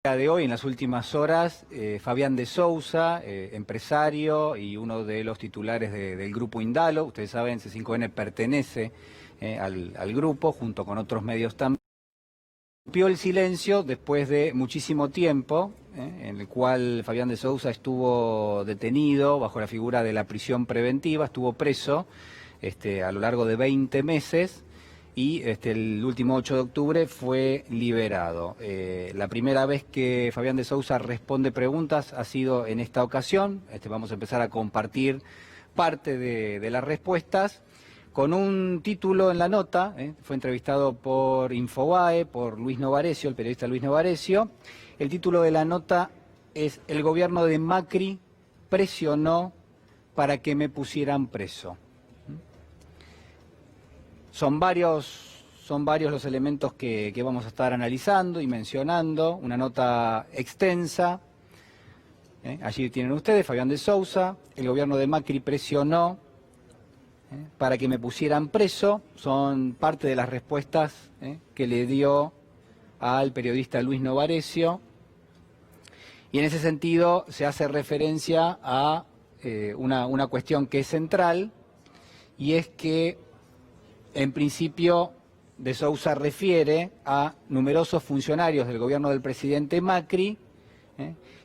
De hoy, en las últimas horas, Fabián de Sousa, empresario y uno de los titulares del grupo Indalo. Ustedes saben, C5N pertenece al grupo, junto con otros medios también. Rompió el silencio después de muchísimo tiempo, en el cual Fabián de Sousa estuvo detenido bajo la figura de la prisión preventiva, estuvo preso a lo largo de 20 meses. Y el último 8 de octubre fue liberado. La primera vez que Fabián de Sousa responde preguntas ha sido en esta ocasión. Vamos a empezar a compartir parte de las respuestas con un título en la nota. Fue entrevistado por Infobae, por Luis Novarecio, el periodista Luis Novarecio. El título de la nota es: el gobierno de Macri presionó para que me pusieran preso. Son varios los elementos que vamos a estar analizando y mencionando. Una nota extensa. Allí tienen ustedes, Fabián de Sousa. El gobierno de Macri presionó para que me pusieran preso. Son parte de las respuestas que le dio al periodista Luis Novarecio. Y en ese sentido se hace referencia a una cuestión que es central, y es que en principio de Sousa refiere a numerosos funcionarios del gobierno del presidente Macri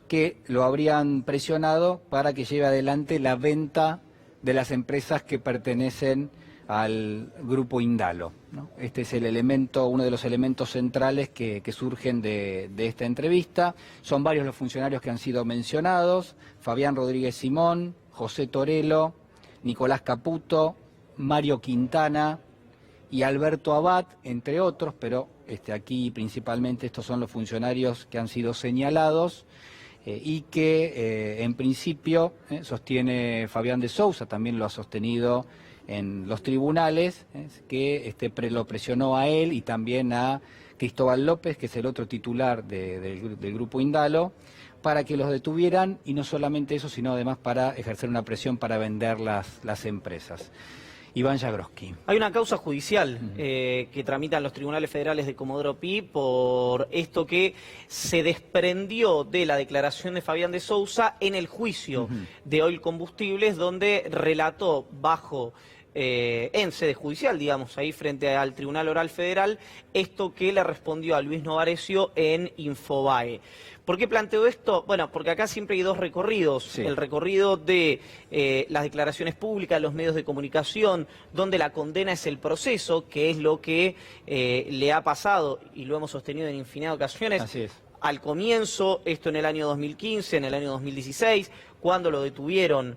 que lo habrían presionado para que lleve adelante la venta de las empresas que pertenecen al grupo Indalo, ¿no? Este es uno de los elementos centrales que surgen de esta entrevista. Son varios los funcionarios que han sido mencionados: Fabián Rodríguez Simón, José Torello, Nicolás Caputo, Mario Quintana y Alberto Abad, entre otros, pero aquí principalmente estos son los funcionarios que han sido señalados y que en principio sostiene Fabián de Sousa, también lo ha sostenido en los tribunales, que lo presionó a él y también a Cristóbal López, que es el otro titular del grupo Indalo, para que los detuvieran, y no solamente eso, sino además para ejercer una presión para vender las empresas. Iván Jagroski. Hay una causa judicial que tramitan los tribunales federales de Comodoro Pi por esto que se desprendió de la declaración de Fabián de Sousa en el juicio de Oil Combustibles, donde relató en sede judicial, digamos, ahí frente al Tribunal Oral Federal, esto que le respondió a Luis Novarecio en Infobae. ¿Por qué planteo esto? Bueno, porque acá siempre hay dos recorridos. Sí. El recorrido de las declaraciones públicas, de los medios de comunicación, donde la condena es el proceso, que es lo que le ha pasado, y lo hemos sostenido en infinidad de ocasiones. Así es. Al comienzo, esto en el año 2015, en el año 2016, cuando lo detuvieron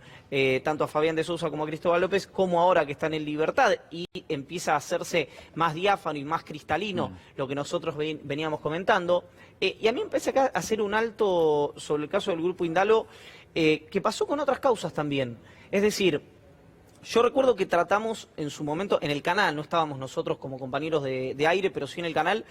tanto a Fabián de Sousa como a Cristóbal López, como ahora que están en libertad, y empieza a hacerse más diáfano y más cristalino lo que nosotros veníamos comentando. Y a mí me parece acá hacer un alto sobre el caso del grupo Indalo, que pasó con otras causas también. Es decir, yo recuerdo que tratamos en su momento, en el canal, no estábamos nosotros como compañeros de aire, pero sí en el canal,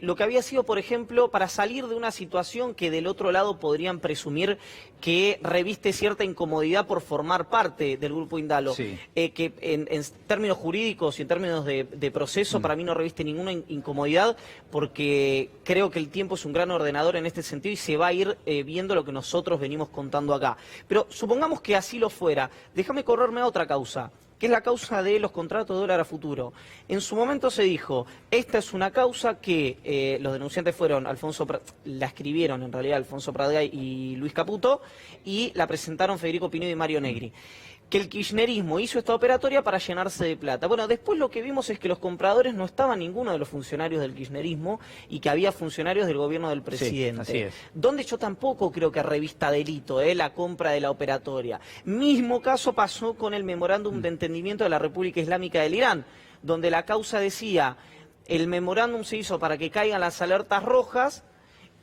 lo que había sido, por ejemplo, para salir de una situación que del otro lado podrían presumir que reviste cierta incomodidad por formar parte del grupo Indalo, sí. Que en términos jurídicos y en términos de proceso para mí no reviste ninguna incomodidad, porque creo que el tiempo es un gran ordenador en este sentido y se va a ir viendo lo que nosotros venimos contando acá. Pero supongamos que así lo fuera, déjame correrme a otra causa, que es la causa de los contratos de dólar a futuro. En su momento se dijo, esta es una causa que los denunciantes fueron la escribieron en realidad Alfonso Pradgay y Luis Caputo, y la presentaron Federico Pinedo y Mario Negri. Que el kirchnerismo hizo esta operatoria para llenarse de plata. Bueno, después lo que vimos es que los compradores no estaban ninguno de los funcionarios del kirchnerismo y que había funcionarios del gobierno del presidente. Sí, así es. Donde yo tampoco creo que revista delito la compra de la operatoria. Mismo caso pasó con el memorándum de entendimiento de la República Islámica del Irán, donde la causa decía, el memorándum se hizo para que caigan las alertas rojas,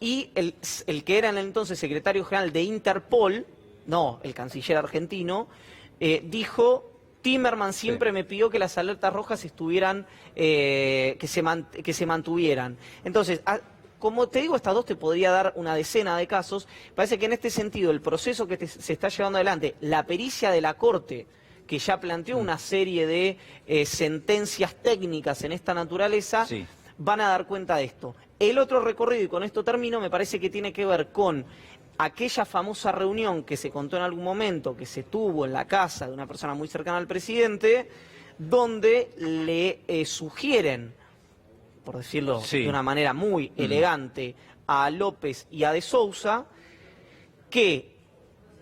y el que era en el entonces secretario general de Interpol, no, el canciller argentino, dijo, Timerman siempre me pidió que las alertas rojas estuvieran, que se mantuvieran. Entonces, como te digo, estas dos te podría dar una decena de casos. Parece que en este sentido el proceso que se está llevando adelante, la pericia de la Corte, que ya planteó una serie de sentencias técnicas en esta naturaleza, van a dar cuenta de esto. El otro recorrido, y con esto termino, me parece que tiene que ver con aquella famosa reunión que se contó en algún momento, que se tuvo en la casa de una persona muy cercana al presidente, donde le sugieren, por decirlo de una manera muy elegante, a López y a De Sousa, que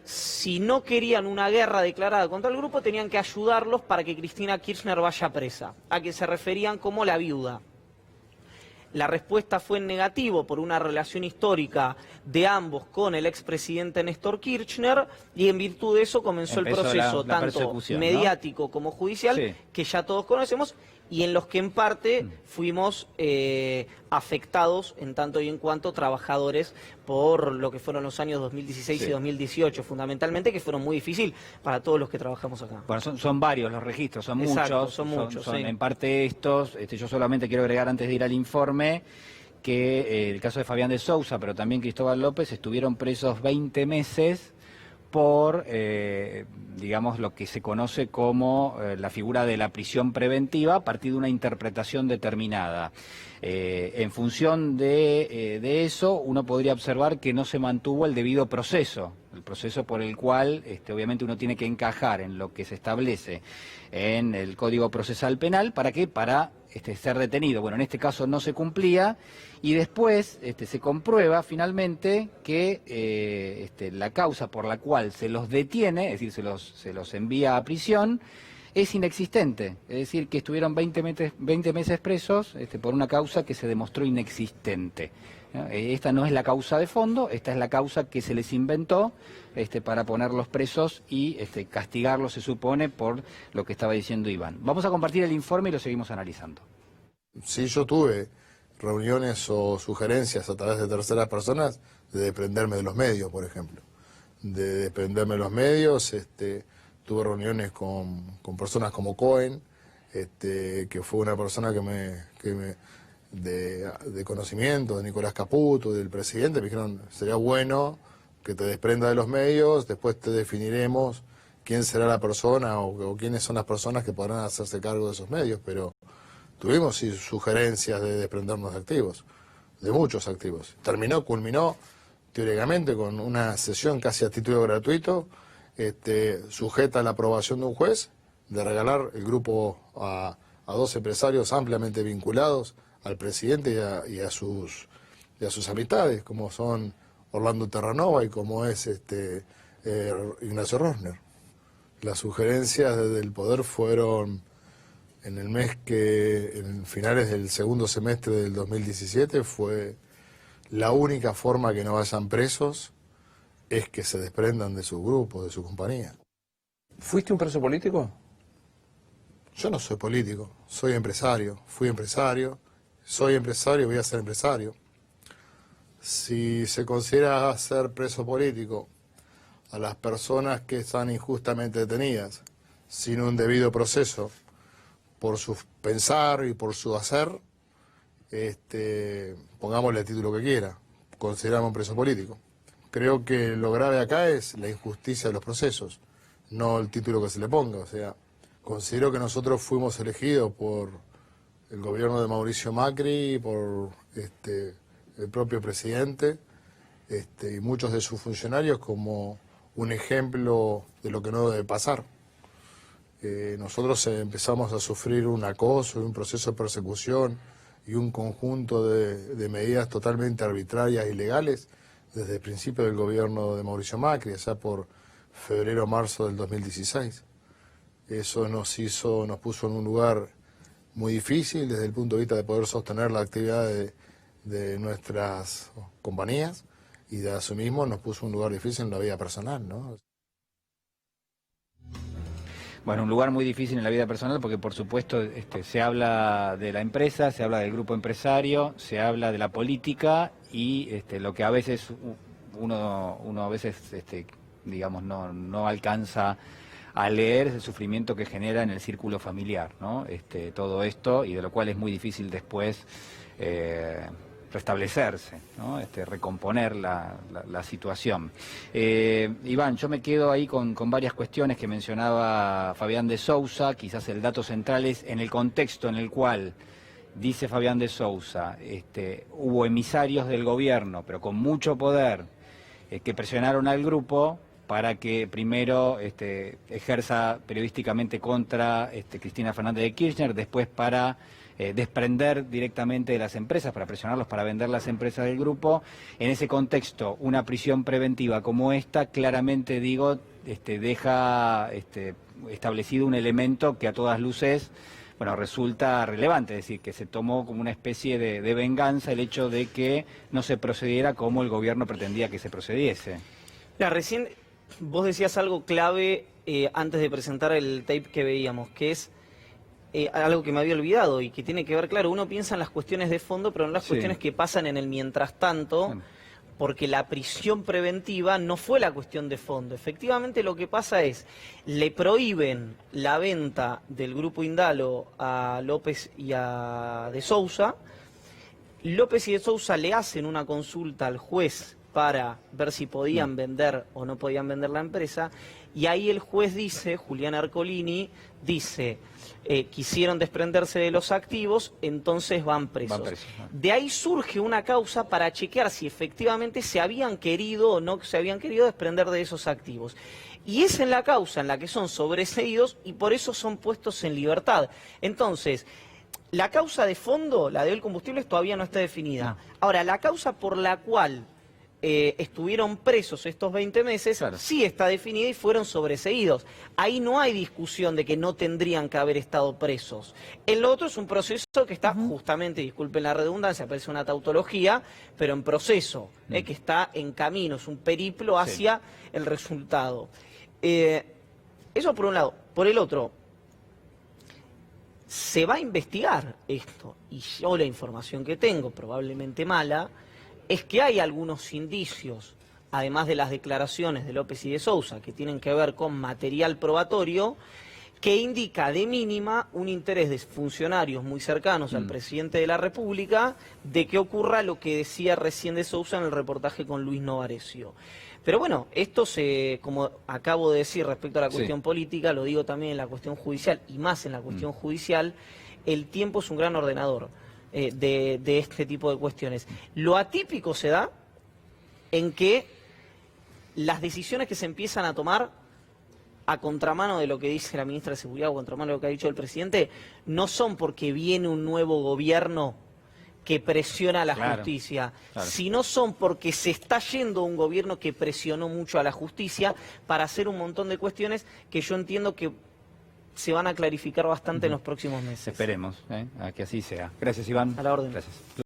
si no querían una guerra declarada contra el grupo, tenían que ayudarlos para que Cristina Kirchner vaya presa, a quien se referían como la viuda. La respuesta fue en negativo por una relación histórica de ambos con el expresidente Néstor Kirchner, y en virtud de eso comenzó el proceso tanto mediático como judicial, que ya todos conocemos, y en los que en parte fuimos afectados en tanto y en cuanto trabajadores por lo que fueron los años 2016 y 2018, fundamentalmente, que fueron muy difíciles para todos los que trabajamos acá. Bueno, son varios los registros, son muchos. Son en parte estos. Yo solamente quiero agregar antes de ir al informe que el caso de Fabián de Sousa, pero también Cristóbal López, estuvieron presos 20 meses por, digamos, lo que se conoce como la figura de la prisión preventiva a partir de una interpretación determinada. En función de eso, uno podría observar que no se mantuvo el debido proceso, el proceso por el cual obviamente uno tiene que encajar en lo que se establece en el Código Procesal Penal. ¿Para qué? Para ser detenido. Bueno, en este caso no se cumplía, y después se comprueba finalmente que la causa por la cual se los detiene, es decir, se los envía a prisión, es inexistente. Es decir, que estuvieron 20 meses presos por una causa que se demostró inexistente. Esta no es la causa de fondo, esta es la causa que se les inventó para ponerlos presos y castigarlos, se supone, por lo que estaba diciendo Iván. Vamos a compartir el informe y lo seguimos analizando. Sí, yo tuve reuniones o sugerencias a través de terceras personas de desprenderme de los medios, por ejemplo. De desprenderme de los medios, tuve reuniones con personas como Cohen, que fue una persona de conocimiento, de Nicolás Caputo, del presidente. Me dijeron, sería bueno que te desprenda de los medios, después te definiremos quién será la persona o quiénes son las personas que podrán hacerse cargo de esos medios, pero tuvimos sugerencias de desprendernos de activos, de muchos activos. Culminó teóricamente con una sesión casi a título gratuito, sujeta a la aprobación de un juez, de regalar el grupo a 2 empresarios ampliamente vinculados al presidente y a sus amistades, como son Orlando Terranova y como es Ignacio Rosner. Las sugerencias desde el Poder fueron en finales del segundo semestre del 2017, fue la única forma que no vayan presos es que se desprendan de su grupo, de su compañía. ¿Fuiste un preso político? Yo no soy político, soy empresario, fui empresario, soy empresario y voy a ser empresario. Si se considera ser preso político a las personas que están injustamente detenidas, sin un debido proceso, por su pensar y por su hacer, pongámosle el título que quiera, consideramos un preso político. Creo que lo grave acá es la injusticia de los procesos, no el título que se le ponga. O sea, considero que nosotros fuimos elegidos por el gobierno de Mauricio Macri, por el propio presidente y muchos de sus funcionarios como un ejemplo de lo que no debe pasar. Nosotros empezamos a sufrir un acoso, un proceso de persecución y un conjunto de medidas totalmente arbitrarias y ilegales desde el principio del gobierno de Mauricio Macri, ya por febrero o marzo del 2016. Eso nos puso en un lugar muy difícil desde el punto de vista de poder sostener la actividad de nuestras compañías, y de asimismo nos puso un lugar difícil en la vida personal, ¿no? Bueno, un lugar muy difícil en la vida personal porque, por supuesto, se habla de la empresa, se habla del grupo empresario, se habla de la política y lo que a veces uno a veces, digamos, no alcanza a leer es el sufrimiento que genera en el círculo familiar, ¿no? Todo esto, y de lo cual es muy difícil después restablecerse, ¿no? Recomponer la situación. Iván, yo me quedo ahí con varias cuestiones que mencionaba Fabián de Sousa. Quizás el dato central es en el contexto en el cual dice Fabián de Sousa, hubo emisarios del gobierno, pero con mucho poder, que presionaron al grupo para que primero ejerza periodísticamente contra Cristina Fernández de Kirchner, después para desprender directamente de las empresas, para presionarlos para vender las empresas del grupo. En ese contexto, una prisión preventiva como esta, claramente digo, deja establecido un elemento que a todas luces, bueno, resulta relevante, es decir, que se tomó como una especie de venganza el hecho de que no se procediera como el gobierno pretendía que se procediese. Mira, recién vos decías algo clave antes de presentar el tape que veíamos, que es algo que me había olvidado y que tiene que ver, claro, uno piensa en las cuestiones de fondo, pero en las cuestiones que pasan en el mientras tanto, porque la prisión preventiva no fue la cuestión de fondo. Efectivamente lo que pasa es, le prohíben la venta del grupo Indalo a López y a de Sousa. López y de Sousa le hacen una consulta al juez para ver si podían vender o no podían vender la empresa, y ahí el juez dice, Julián Ercolini, dice, quisieron desprenderse de los activos, entonces van presos. De ahí surge una causa para chequear si efectivamente se habían querido o no se habían querido desprender de esos activos. Y es en la causa en la que son sobreseídos y por eso son puestos en libertad. Entonces, la causa de fondo, la del combustible, todavía no está definida. Ahora, la causa por la cual estuvieron presos estos 20 meses, sí está definida y fueron sobreseídos. Ahí no hay discusión de que no tendrían que haber estado presos. En lo otro es un proceso que está justamente, disculpen la redundancia, parece una tautología, pero en proceso, que está en camino, es un periplo hacia el resultado. Eso por un lado. Por el otro, se va a investigar esto, y yo la información que tengo, probablemente mala, es que hay algunos indicios, además de las declaraciones de López y de Sousa, que tienen que ver con material probatorio, que indica de mínima un interés de funcionarios muy cercanos al presidente de la República de que ocurra lo que decía recién de Sousa en el reportaje con Luis Novarecio. Pero bueno, esto como acabo de decir respecto a la cuestión política, lo digo también en la cuestión judicial, y más en la cuestión judicial, el tiempo es un gran ordenador de este tipo de cuestiones. Lo atípico se da en que las decisiones que se empiezan a tomar a contramano de lo que dice la ministra de Seguridad o contramano de lo que ha dicho el presidente, no son porque viene un nuevo gobierno que presiona a la justicia, sino son porque se está yendo un gobierno que presionó mucho a la justicia para hacer un montón de cuestiones que yo entiendo que se van a clarificar bastante en los próximos meses. Esperemos a que así sea. Gracias, Iván. A la orden. Gracias.